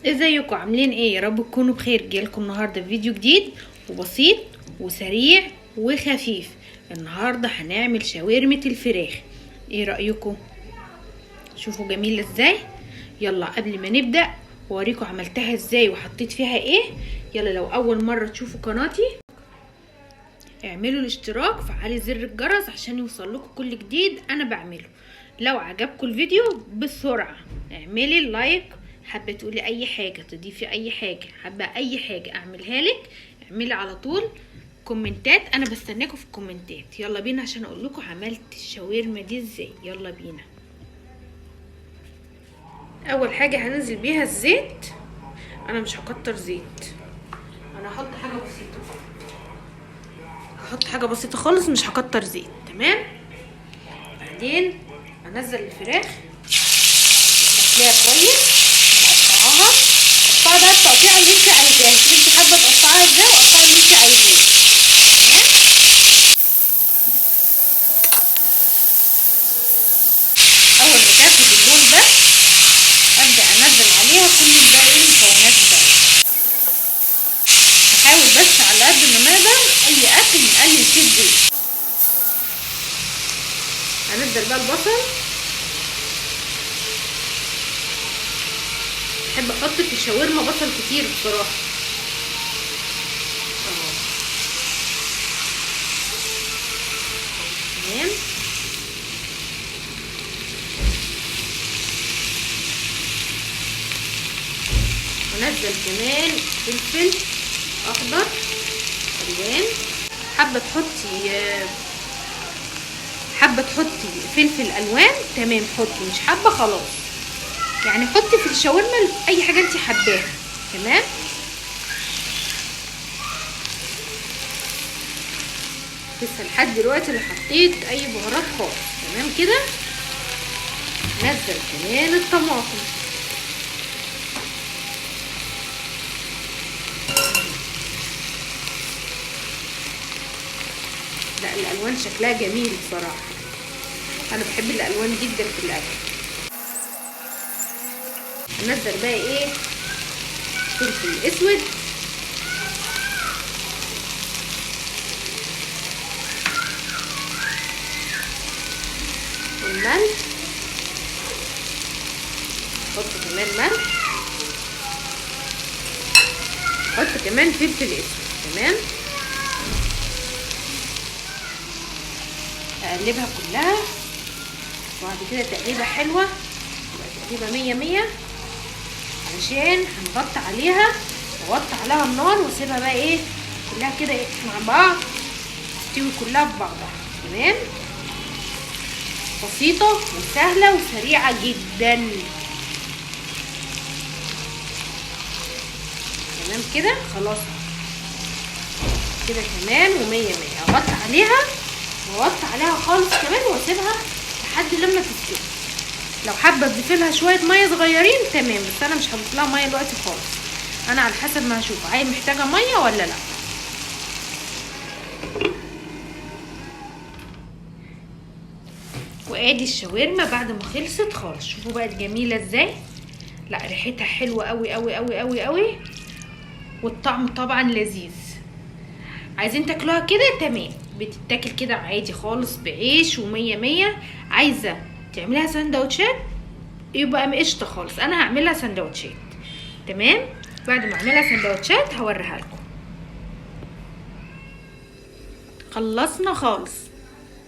ازيكم عاملين ايه؟ يا رب تكونوا بخير. جايلكم النهارده فيديو جديد وبسيط وسريع وخفيف. النهارده هنعمل شاورمة الفراخ. ايه رأيكم؟ شوفوا جميلة ازاي. يلا قبل ما نبدأ اوريكم عملتها ازاي وحطيت فيها ايه. يلا لو اول مرة تشوفوا قناتي اعملوا الاشتراك وفعلوا زر الجرس عشان يوصل لكم كل جديد انا بعمله. لو عجبكم الفيديو بسرعة اعملي لايك. حابه تقولي اي حاجه، تضيفي اي حاجه، حابه اي حاجه اعملها لك، اعملي على طول كومنتات. انا بستناكم في الكومنتات. يلا بينا عشان اقول لكم عملت الشاورما دي ازاي. يلا بينا. اول حاجه هننزل بيها الزيت. انا مش هكتر زيت، انا هحط حاجه بسيطه خالص، مش هكتر زيت. تمام. بعدين هنزل الفراخ نخليها كويس، نقطعها. قطعي بقى التقطيع اللي انت عايزاه. شوفي انت حابه تقطعيها ازاي وقطعي اللي انت عايزاه. تمام. اول ما تاخد اللون ده ابدا انزل عليها كل الباقي المكونات بتاعتها. نحاول بس على قد ما نقدر اي اكل نقلل فيه الزيت. هنزل بقى البصل. بحب احط في الشاورما بصل كتير بصراحه. تمام. ونزل كمان فلفل اخضر الوان. حابه تحطي فلفل الوان تمام حطي، مش حابه خلاص. يعني حطي في الشاورما اي حاجه انت حباها. تمام. لسه لحد دلوقتي اللي حطيت اي بهارات خالص. تمام كده. نزل كمان الطماطم. لا الالوان شكلها جميل بصراحه، انا بحب الالوان جدا في الاكل. هنزل بقى ايه؟ فلفل اسود، والملح. حط كمان ملح، حط كمان فلفل اسود. تمام. اقلبها كلها وبعد كده تقليبه حلوه، تقليبه 100 علشان هنغطي عليها واغطي عليها النار واسيبها بقى ايه كلها كده مع بعض تستوي كلها ببعضها. تمام. بسيطه وسهله وسريعه جدا. تمام كده. خلاص كده كمان و100 اغطي عليها واغطي عليها خالص كمان واسيبها لحد لما تستوي. لو حابه تضيفي لها شويه ميه صغيرين تمام، بس انا مش هضيف لها ميه دلوقتي خالص. انا على حسب ما هشوف عايز محتاجه ميه ولا لا. وادي الشاورما بعد ما خلصت خالص. شوفوا بقت جميله ازاي. لا ريحتها حلوه قوي قوي قوي قوي قوي، والطعم طبعا لذيذ. عايزين تاكلوها كده تمام، بتتاكل كده عادي خالص بعيش و100. عايزه تعمليها سندوتشات يبقى قشطه خالص. انا هعملها سندوتشات. تمام. بعد ما اعملها سندوتشات هوريها لكم. خلصنا خالص.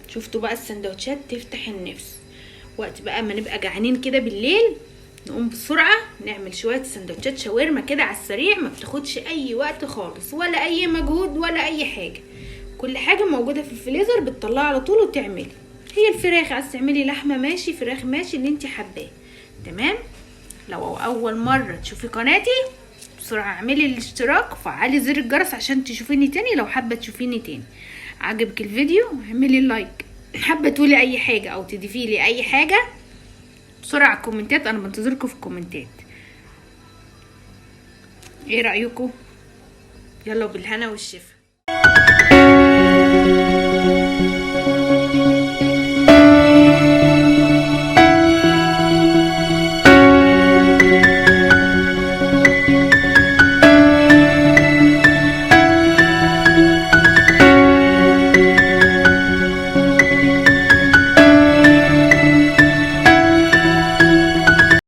شفتوا بقى السندوتشات تفتح النفس. وقت بقى ما نبقى جعانين كده بالليل نقوم بسرعه نعمل شويه سندوتشات شاورما كده على السريع، ما بتاخدش اي وقت خالص ولا اي مجهود ولا اي حاجه. كل حاجه موجوده في الفريزر بتطلعها على طول وتعملي. هي الفراخ عايز تعملي لحمه ماشي، فراخ ماشي، اللي انت حباه. تمام. لو اول مره تشوفي قناتي بسرعه اعملي الاشتراك وفعلي زر الجرس عشان تشوفيني تاني. لو حابه تشوفيني تاني عجبك الفيديو اعملي لايك. حابه تقولي اي حاجه او تضيفي لي اي حاجه بسرعه على الكومنتات. انا بنتظركم في الكومنتات. ايه رايكم؟ يلا بالهنا والشفا.